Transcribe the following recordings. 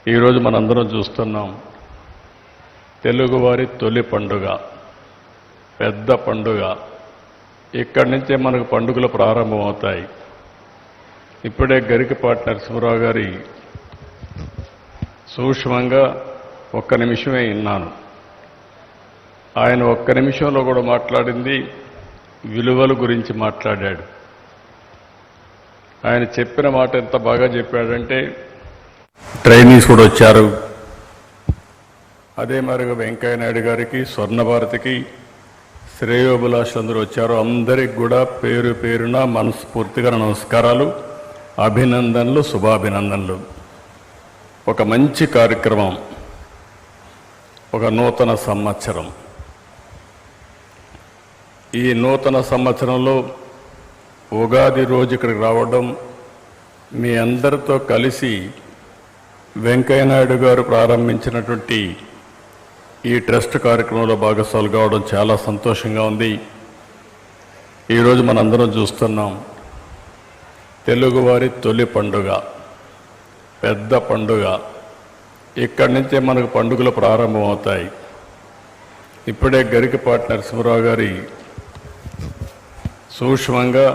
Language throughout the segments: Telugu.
ఈరోజు మనందరం చూస్తున్నాం. తెలుగువారి తొలి పండుగ, పెద్ద పండుగ. ఇక్కడి నుంచే మనకు పండుగలు ప్రారంభమవుతాయి. ఇప్పుడే గరికపాటి నరసింహరావు గారి సూక్ష్మంగా ఒక్క నిమిషమే విన్నాను. ఆయన ఒక్క నిమిషంలో కూడా మాట్లాడింది విలువల గురించి మాట్లాడాడు. ఆయన చెప్పిన మాట ఎంత బాగా చెప్పాడంటే, ట్రైనీస్ కూడా వచ్చారు. అదే మరిగా వెంకయ్య నాయుడు గారికి, స్వర్ణభారతికి, శ్రేయోభిలాషులందరూ వచ్చారు. అందరికి కూడా పేరు పేరున మనస్ఫూర్తిగా నమస్కారాలు, అభినందనలు, శుభాభినందనలు. ఒక మంచి కార్యక్రమం, ఒక నూతన సంవత్సరం. ఈ నూతన సంవత్సరంలో ఉగాది రోజు ఇక్కడికి రావడం, మీ అందరితో కలిసి వెంకయ్య నాయుడు గారు ప్రారంభించినటువంటి ఈ ట్రస్ట్ కార్యక్రమంలో భాగస్వాములు కావడం చాలా సంతోషంగా ఉంది. ఈరోజు మనందరం చూస్తున్నాం, తెలుగువారి తొలి పండుగ, పెద్ద పండుగ. ఇక్కడి నుంచే మనకు పండుగలు ప్రారంభమవుతాయి. ఇప్పుడే గరికపాటి నరసింహరావు గారి సూక్ష్మంగా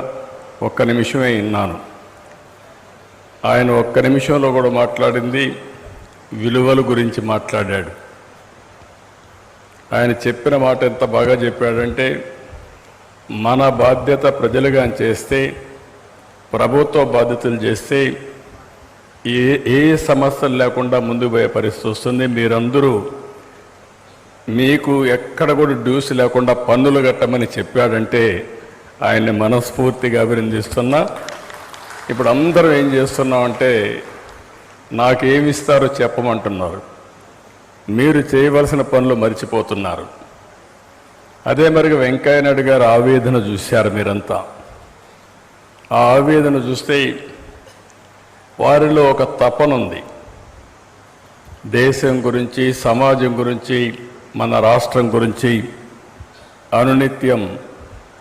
ఒక్క నిమిషమే విన్నాను. ఆయన ఒక్క నిమిషంలో కూడా మాట్లాడింది విలువల గురించి మాట్లాడాడు. ఆయన చెప్పిన మాట ఎంత బాగా చెప్పాడంటే, మన బాధ్యత ప్రజలుగా చేస్తే, ప్రభుత్వ బాధ్యతలు చేస్తే ఏ సమస్యలు లేకుండా ముందుకు పోయే పరిస్థితి వస్తుంది. మీరందరూ మీకు ఎక్కడ కూడా డ్యూస్ లేకుండా పన్నులు కట్టమని చెప్పాడంటే ఆయన్ని మనస్ఫూర్తిగా అభినందిస్తున్నా. ఇప్పుడు అందరం ఏం చేస్తున్నామంటే, నాకేమిస్తారో చెప్పమంటున్నారు. మీరు చేయవలసిన పనులు మర్చిపోతున్నారు. అదే మరిగా వెంకయ్య నాయుడు గారు ఆవేదన చూశారు మీరంతా. ఆ ఆవేదన చూస్తే వారిలో ఒక తపన ఉంది. దేశం గురించి, సమాజం గురించి, మన రాష్ట్రం గురించి అనునిత్యం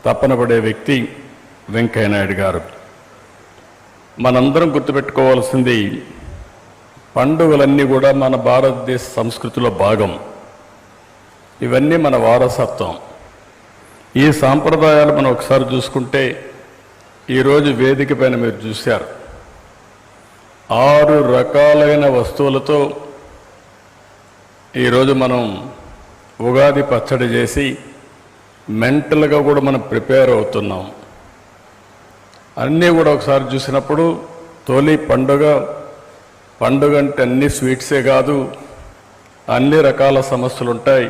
తపన పడే వ్యక్తి వెంకయ్య నాయుడు గారు. మనందరం గుర్తుపెట్టుకోవాల్సింది, పండుగలన్నీ కూడా మన భారతదేశ సంస్కృతిలో భాగం. ఇవన్నీ మన వారసత్వం. ఈ సాంప్రదాయాలు మనం ఒకసారి చూసుకుంటే, ఈరోజు వేదిక పైన మీరు చూశారు, 6 రకాలైన వస్తువులతో ఈరోజు మనం ఉగాది పచ్చడి చేసి మెంటల్గా కూడా మనం ప్రిపేర్ అవుతున్నాం. అన్నీ కూడా ఒకసారి చూసినప్పుడు తొలి పండుగ అంటే అన్ని స్వీట్సే కాదు, అన్ని రకాల సమస్యలు ఉంటాయి.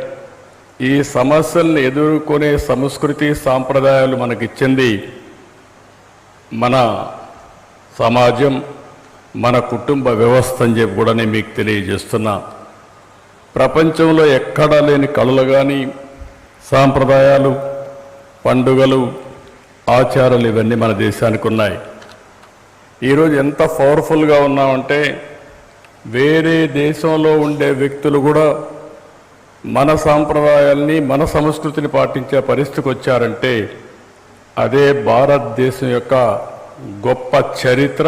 ఈ సమస్యల్ని ఎదుర్కొనే సంస్కృతి, సాంప్రదాయాలు మనకిచ్చింది మన సమాజం, మన కుటుంబ వ్యవస్థ అని చెప్పి కూడా నేను మీకు తెలియజేస్తున్నా. ప్రపంచంలో ఎక్కడా లేని కళలు కానీ, సాంప్రదాయాలు, పండుగలు, ఆచారాలు ఇవన్నీ మన దేశానికి ఉన్నాయి. ఈరోజు ఎంత పవర్ఫుల్గా ఉన్నామంటే, వేరే దేశంలో ఉండే వ్యక్తులు కూడా మన సాంప్రదాయాల్ని, మన సంస్కృతిని పాటించే పరిస్థితికి వచ్చారంటే అదే భారతదేశం యొక్క గొప్ప చరిత్ర.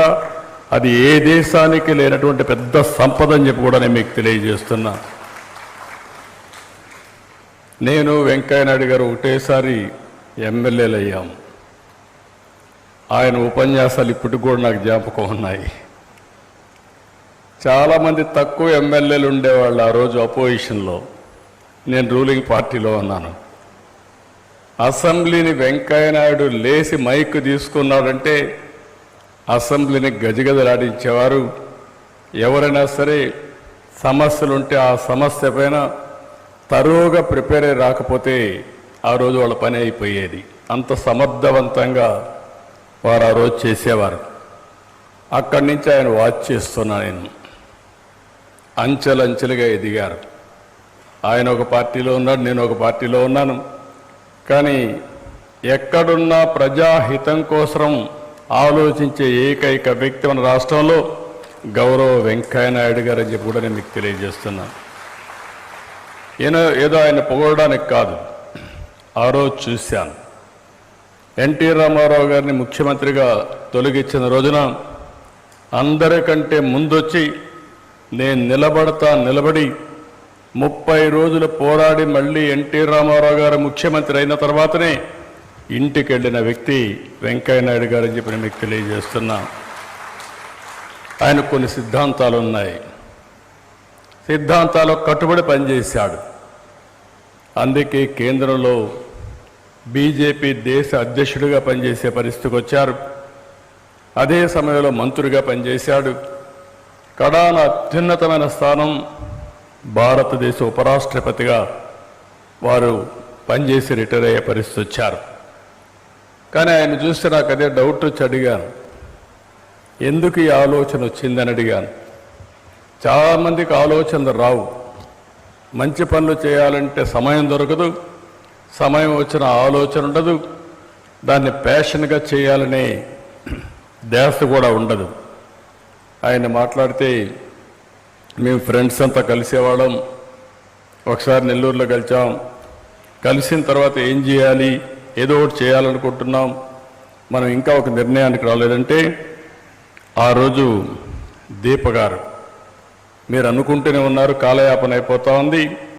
అది ఏ దేశానికి లేనటువంటి పెద్ద సంపద అని చెప్పి కూడా నేను మీకు తెలియజేస్తున్నా. నేను వెంకయ్య నాయుడు గారు ఒకటేసారి ఎమ్మెల్యేలు అయ్యాం. ఆయన ఉపన్యాసాలు ఇప్పటికి కూడా నాకు జ్ఞాపకం ఉన్నాయి. చాలామంది తక్కువ ఎమ్మెల్యేలు ఉండేవాళ్ళు ఆ రోజు అపోజిషన్లో. నేను రూలింగ్ పార్టీలో ఉన్నాను. అసెంబ్లీని వెంకయ్య నాయుడు లేచి మైక్ తీసుకున్నాడంటే అసెంబ్లీని గజగజలాడించేవారు. ఎవరైనా సరే సమస్యలుంటే ఆ సమస్య పైన తరువుగా ప్రిపేర్ అయి రాకపోతే ఆ రోజు వాళ్ళ పని అయిపోయేది. అంత సమర్థవంతంగా వారు ఆ రోజు చేసేవారు. అక్కడి నుంచి ఆయన వాచ్ చేస్తున్నా నేను. అంచెలంచెలుగా ఎదిగారు. ఆయన ఒక పార్టీలో ఉన్నాడు, నేను ఒక పార్టీలో ఉన్నాను. కానీ ఎక్కడున్నా ప్రజాహితం కోసం ఆలోచించే ఏకైక వ్యక్తి మన రాష్ట్రంలో గౌరవ వెంకయ్య నాయుడు గారు అని చెప్పి కూడా నేను మీకు తెలియజేస్తున్నాను. ఏదో ఆయన పొగడడానికి కాదు, ఆ రోజు చూశాను. ఎన్టీ రామారావు గారిని ముఖ్యమంత్రిగా తొలగించిన రోజున అందరికంటే ముందొచ్చి నేను నిలబడి 30 రోజులు పోరాడి మళ్ళీ ఎన్టీ రామారావు గారు ముఖ్యమంత్రి అయిన తర్వాతనే ఇంటికి వెళ్ళిన వ్యక్తి వెంకయ్యనాయుడు గారు అని చెప్పి నేను మీకు తెలియజేస్తున్నా. ఆయన కొన్ని సిద్ధాంతాలు ఉన్నాయి, సిద్ధాంతాలకు కట్టుబడి పనిచేశాడు. అందుకే కేంద్రంలో బీజేపీ దేశ అధ్యక్షుడిగా పనిచేసే పరిస్థితికి వచ్చారు. అదే సమయంలో మంత్రిగా పనిచేశాడు. కడాన అత్యున్నతమైన స్థానం భారతదేశ ఉపరాష్ట్రపతిగా వారు పనిచేసి రిటైర్ అయ్యే పరిస్థితి వచ్చారు. కానీ ఆయన చూస్తే నాకు అదే డౌట్ వచ్చి అడిగాను, ఎందుకు ఈ ఆలోచన వచ్చిందని అడిగాను. చాలామందికి ఆలోచనలు రావు. మంచి పనులు చేయాలంటే సమయం దొరకదు, సమయం వచ్చిన ఆలోచన ఉండదు, దాన్ని ప్యాషన్గా చేయాలనే ధ్యాస కూడా ఉండదు. ఆయన మాట్లాడితే మేము ఫ్రెండ్స్ అంతా కలిసేవాళ్ళం, ఒకసారి నెల్లూరులో కలిసిన తర్వాత ఏం చేయాలి, ఏదో ఒకటి చేయాలనుకుంటున్నాం, మనం ఇంకా ఒక నిర్ణయానికి రాలేదంటే ఆ రోజు దీప గారు మీరు అనుకుంటూనే ఉన్నారు, కాలయాపన అయిపోతా ఉంది,